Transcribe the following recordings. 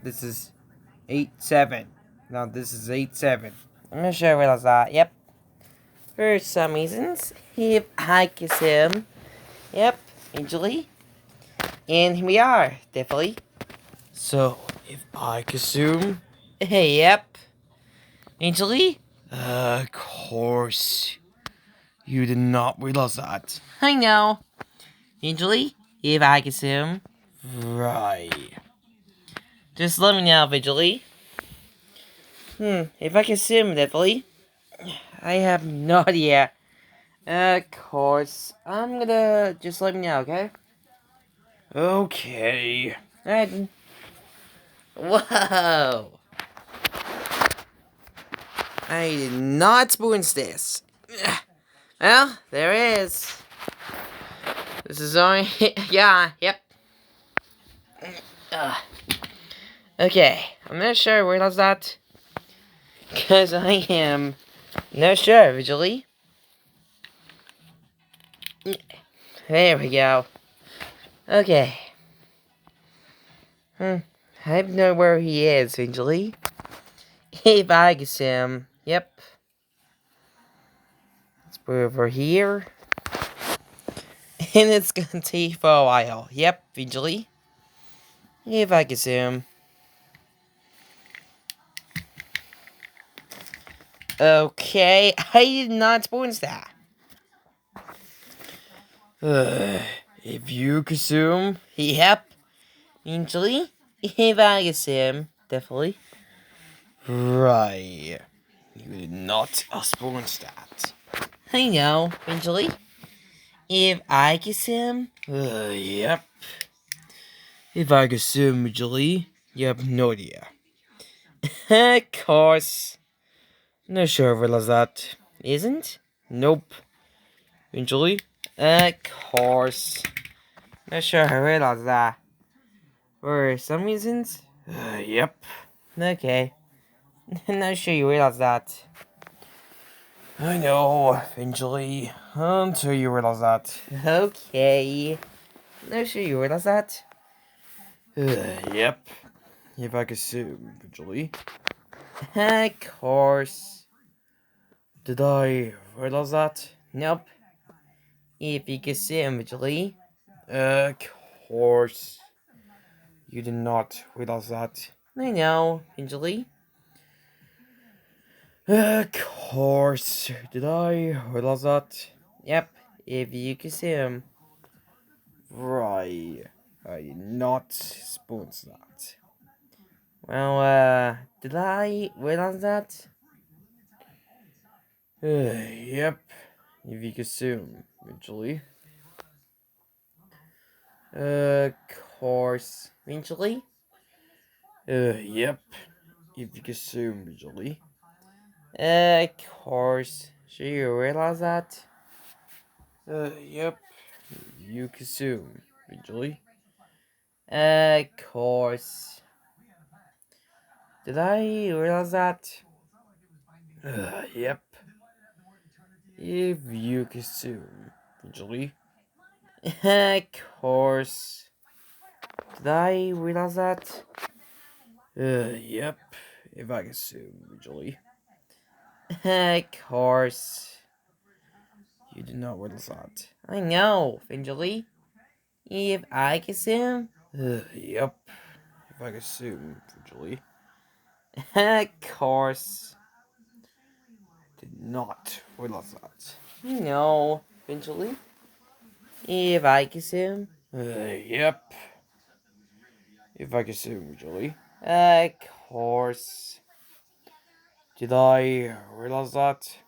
this is 8-7. No, this is 8-7. I'm not sure what else that. Yep. For some reasons, if I kiss him, yep, Angeli. And here we are, definitely. So, if I consume, yep, Angeli. Of course. You did not realize that. I know. Angeli, if I consume. Right. Just let me know, Vigily. If I consume, definitely. I have no idea. Of course. I'm gonna just let me know, okay? Okay. Alright. Whoa! I did not spoon this. Well, there is. This is only. Yeah, yep. Okay, I'm not sure where was that. Because I am not sure, visually. There we go. Okay. I don't know where he is, visually. If I can see him. Yep. Let's put it over here. And it's gonna take for a while. Yep, visually. If I can see him. Okay, I did not spoon that. If you consume, yep, eventually, if I consume, definitely. Right, you did not spoon that. I know, eventually. If I consume, yep. If I consume, eventually, you have no idea. Of course. Not sure what that isn't. Nope. Eventually. Of course. Not sure I realized that. For some reasons. Yep. Okay. Not sure you realize that. I know, eventually. Until you realize that. Okay. Not sure you realize that. Yep. If I could assume, eventually. Of course. Did I realize that? Nope. If you could see eventually. Of course. You did not realize that. I know, eventually. Of course. Did I realize that? Yep. If you could see him. Right. I did not sponsor that. Well, did I realize that? Yep. If you could see him, eventually. Of course. Eventually? Yep. If you could see him, eventually. Of course. Sure you realize that? Yep. You consume, eventually. Of course. Did I realize that? Yep. If you consume, eventually. Of course. Did I realize that? Yep. If I consume, eventually. Of course. You did not realize that. I know, eventually. If I consume. Yep. If I consume, eventually. Of course. Did not realize that. No, eventually. If I consume. Yep. If I consume, eventually. Of course. Did I realize that?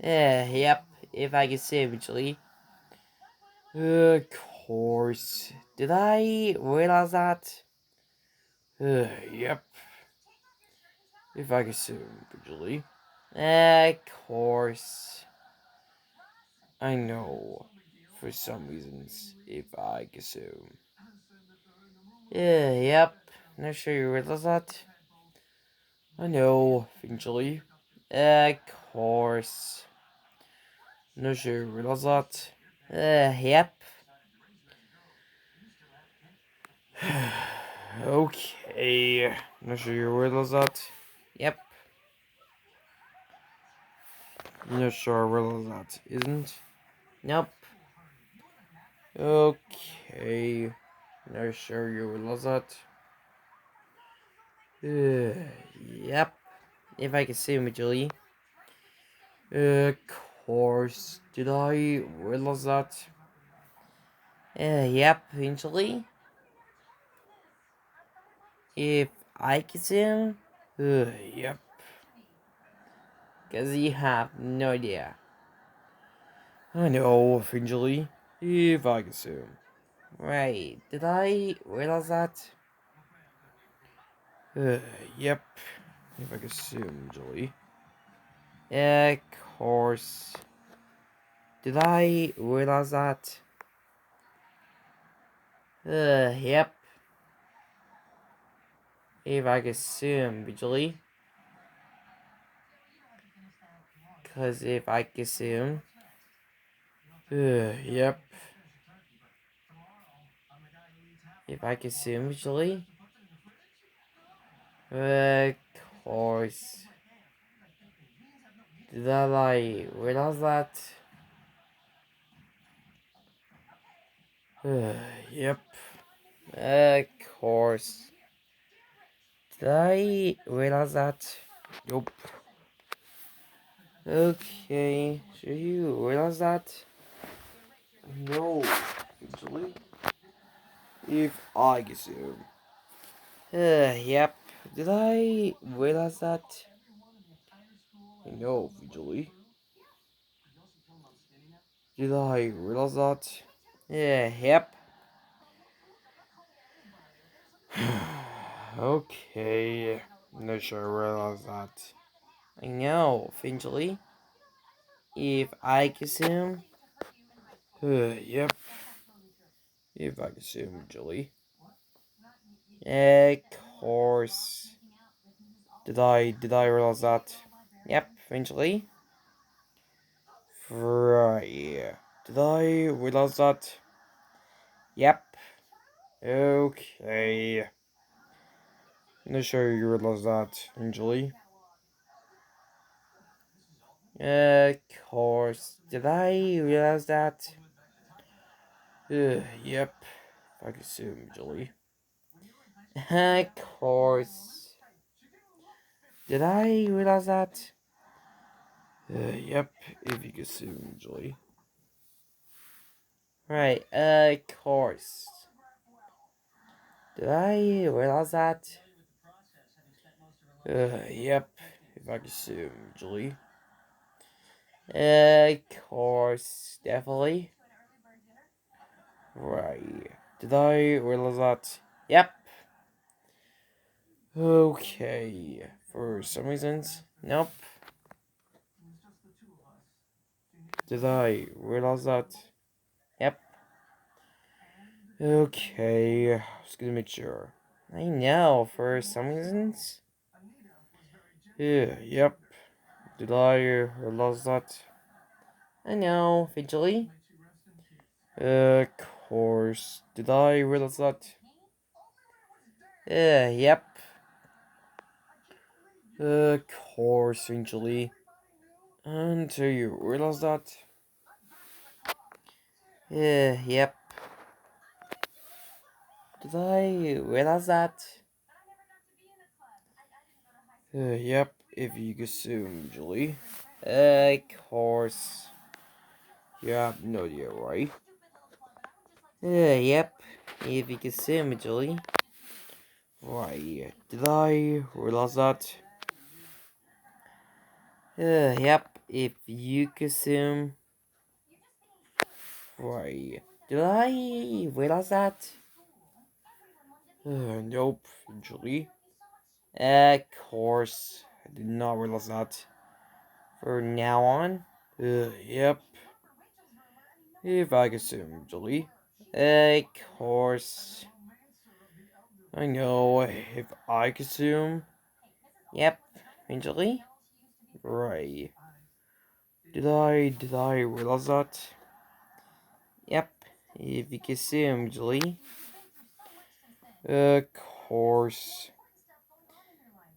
Yep. If I consume, eventually. Of course. Did I realize that? Yep. If I consume, eventually. Of course. I know. For some reasons, if I consume. Yep. Not sure you realize that. I know, eventually. Of course. Not sure you realize that. Yep. Okay. Not sure you realize that. Yep. Not sure I realize that, isn't? Nope. Okay. Not sure you realize that. Yep. If I can see Julie. Of course. Did I realize that? Yep, eventually. If I can see him. Yep. Because you have no idea. I know, eventually. If I can see him. Right. Did I realize that? Yep. If I can see him, Julie. Of course. Did I realize that? Yep. If I could see him, Julie. Cause if I could see him. Yep. If I could see him, Julie. Of course. Did I like realize that? Yep. Of course. Did I realize that? Nope. Okay. Should you realize that? No. Actually. If I can see him. Yep. Did I realize that? No, visually. Did I realize that? Yep. Okay. Not sure I realized that. I know, eventually. If I can see him. Yep. If I can see him, Julie. Of course. Did I realize that? Yep, eventually. Right. Did I realize that? Yep. Okay. Not sure you realize that, eventually. Of course. Did I realize that? Yep. If I could assume, Julie. Of course. Did I realize that? Yep. If you could assume, Julie. Right. Of course. Did I realize that? Yep. If I could assume, Julie. Of course. Definitely. Right. Did I realize that? Yep. Okay. For some reasons. Nope. Did I realize that? Yep. Okay. Just gonna make sure. I know. For some reasons. Yep. Did I realize that? I know. Eventually. Of course. Did I realize that? Yep. Of course, eventually. Until you realize that? Yep. Did I realize that? Yep. If you assume, Julie. Of course. You have no idea, right? Yep. If you assume, Julie. Right. Did I realize that? Yep. If you assume. Right. Did I realize that? Nope, Julie. Of course. I did not realize that. For now on. Yep. If I assume, Julie. Of course. I know. If I assume. Yep. Julie. Right. Did I realize that? Yep. If you assume, Julie. Of course.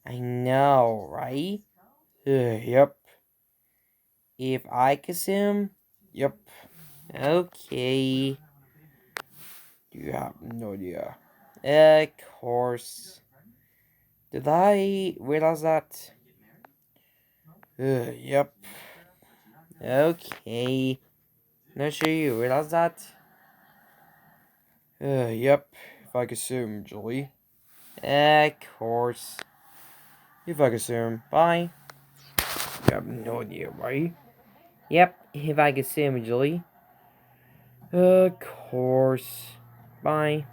I know, right? Yep. If I kiss him? Yep. Okay. You have no idea. Of course. Did I realize that? Yep. Okay. Not sure you realize that? Yep. If I assume, Julie. Of course. If I assume. Bye. You have no idea, right? Yep. If I assume, Julie. Of course. Bye.